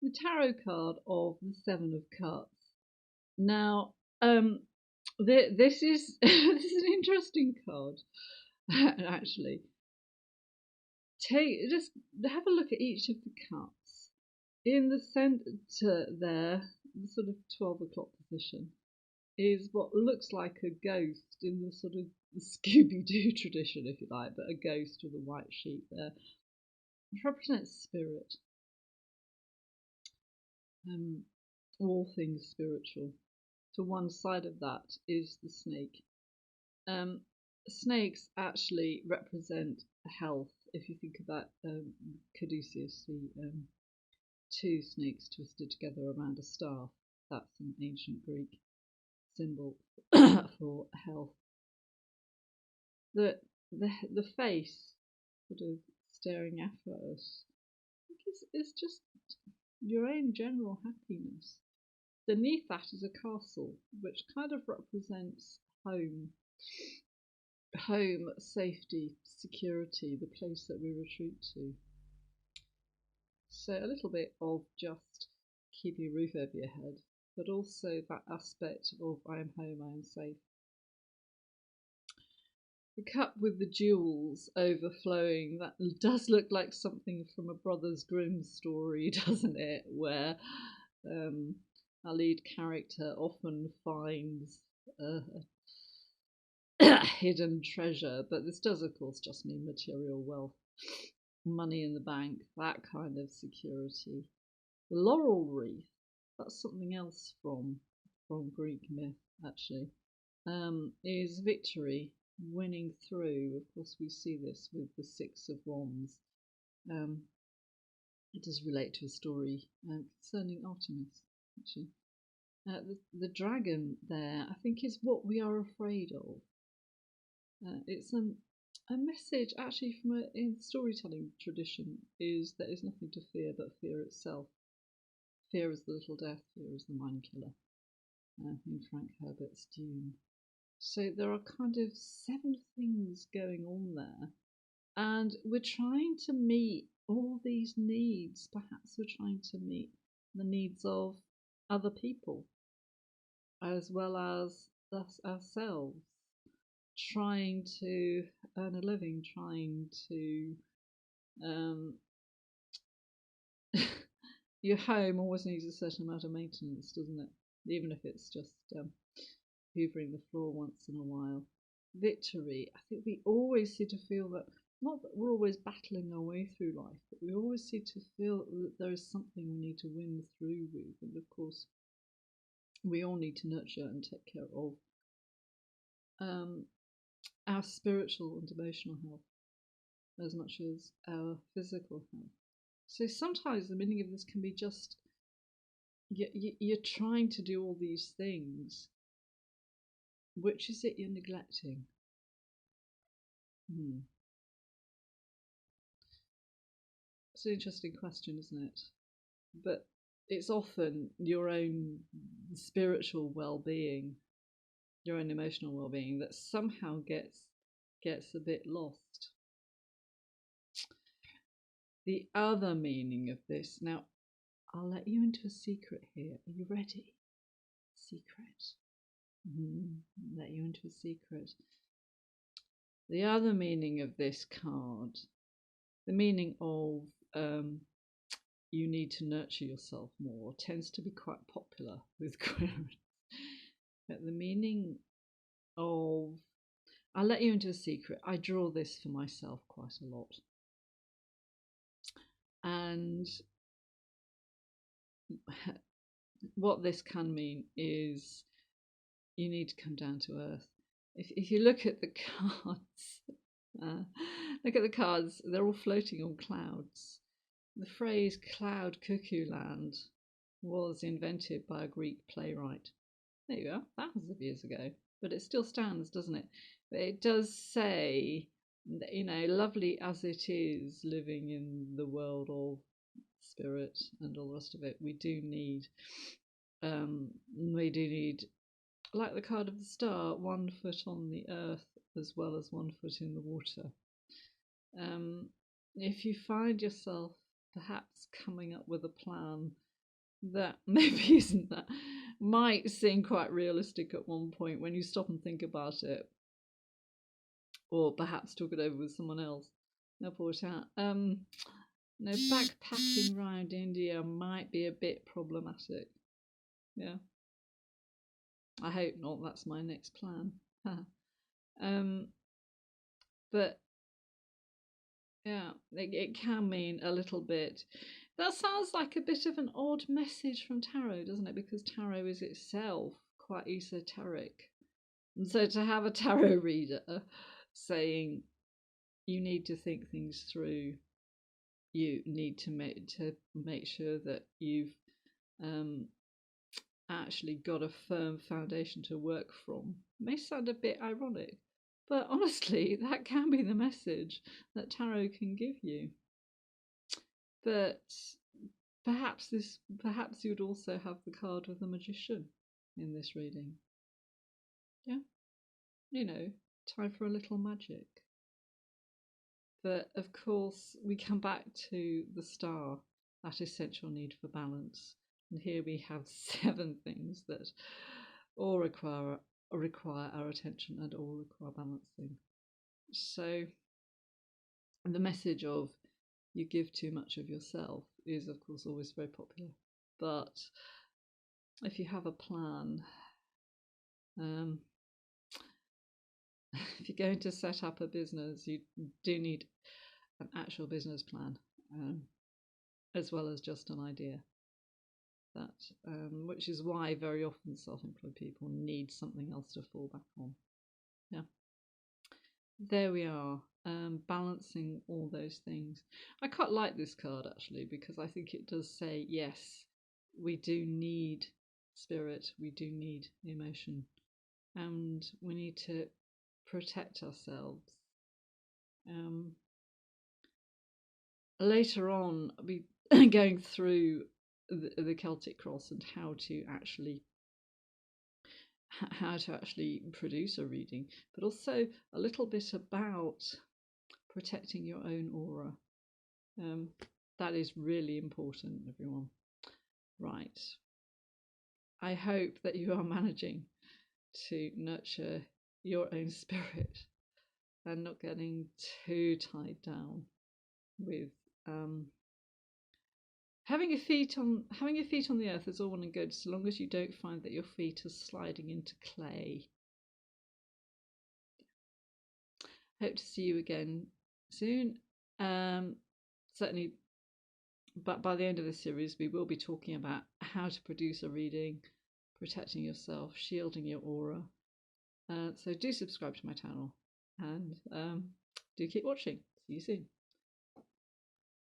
the tarot card of the Seven of Cups. Now, this is this is an interesting card, actually. Just have a look at each of the cups. In the centre there, the sort of 12 o'clock position, is what looks like a ghost in the sort of Scooby-Doo tradition, if you like, but a ghost with a white sheet there. It represents spirit, all things spiritual. To one side of that is the snake. Snakes actually represent health. If you think about Caduceus, the two snakes twisted together around a staff, that's an ancient Greek symbol for health. The face sort of staring after us, I think is just your own general happiness. Beneath that is a castle, which kind of represents home, safety, security, the place that we retreat to. So a little bit of just keeping a roof over your head, but also that aspect of I am home, I am safe. The cup with the jewels overflowing, that does look like something from a Brothers Grimm story, doesn't it? Where our lead character often finds a hidden treasure, but this does, of course, just mean material wealth, money in the bank, that kind of security. The laurel wreath, that's something else from Greek myth, actually, is victory, winning through. Of course, we see this with the Six of Wands. It does relate to a story concerning Artemis, actually. The dragon there, I think, is what we are afraid of. It's a message, actually, from in storytelling tradition, is there is nothing to fear but fear itself. Fear is the little death, fear is the mind killer, in Frank Herbert's Dune. So there are kind of 7 things going on there, and we're trying to meet all these needs. Perhaps we're trying to meet the needs of other people as well as us ourselves, trying to earn a living, trying to your home always needs a certain amount of maintenance, doesn't it? Even if it's just hoovering the floor once in a while. Victory, I think we always seem to feel that, not that we're always battling our way through life, but we always seem to feel that there is something we need to win through with. And of course, we all need to nurture and take care of our spiritual and emotional health as much as our physical health. So sometimes the meaning of this can be just you're trying to do all these things. Which is it you're neglecting? It's an interesting question, isn't it? But it's often your own spiritual well-being, your own emotional well-being that somehow gets a bit lost. The other meaning of this, now I'll let you into a secret here. Are you ready? Secret. Let you into a secret. The other meaning of this card, the meaning of you need to nurture yourself more, tends to be quite popular with Aquarians. But the meaning of, I'll let you into a secret, I draw this for myself quite a lot. And what this can mean is you need to come down to earth. If you look at the cards, they're all floating on clouds. The phrase cloud cuckoo land was invented by a Greek playwright. There you are, thousands of years ago. But it still stands, doesn't it? But it does say, lovely as it is living in the world of spirit and all the rest of it, we do need, like the card of the star, 1 foot on the earth as well as 1 foot in the water. If you find yourself perhaps coming up with a plan that maybe isn't that might seem quite realistic at one point when you stop and think about it, or perhaps talk it over with someone else. No, point out. No, backpacking around India might be a bit problematic. Yeah, I hope not. That's my next plan. But yeah, it can mean a little bit. That sounds like a bit of an odd message from tarot, doesn't it? Because tarot is itself quite esoteric. And so to have a tarot reader saying you need to think things through, you need to make sure that you've actually got a firm foundation to work from, may sound a bit ironic, but honestly, that can be the message that tarot can give you. But perhaps you'd also have the card of the magician in this reading. Yeah, time for a little magic. But of course, we come back to the star, that essential need for balance. And here we have 7 things that all require our attention and all require balancing. So the message of you give too much of yourself is, of course, always very popular. But if you have a plan, if you're going to set up a business, you do need an actual business plan, as well as just an idea. Which is why very often self-employed people need something else to fall back on. Yeah, there we are, balancing all those things. I quite like this card actually, because I think it does say, yes, we do need spirit, we do need emotion, and we need to protect ourselves. Later on, I'll be going through the Celtic Cross and how to actually produce a reading, but also a little bit about protecting your own aura. That is really important, everyone. Right. I hope that you are managing to nurture your own spirit and not getting too tied down with having your feet on the earth is all well and good, so long as you don't find that your feet are sliding into clay. Hope to see you again soon. Certainly, but by the end of this series, we will be talking about how to produce a reading, protecting yourself, shielding your aura. So do subscribe to my channel and do keep watching. See you soon.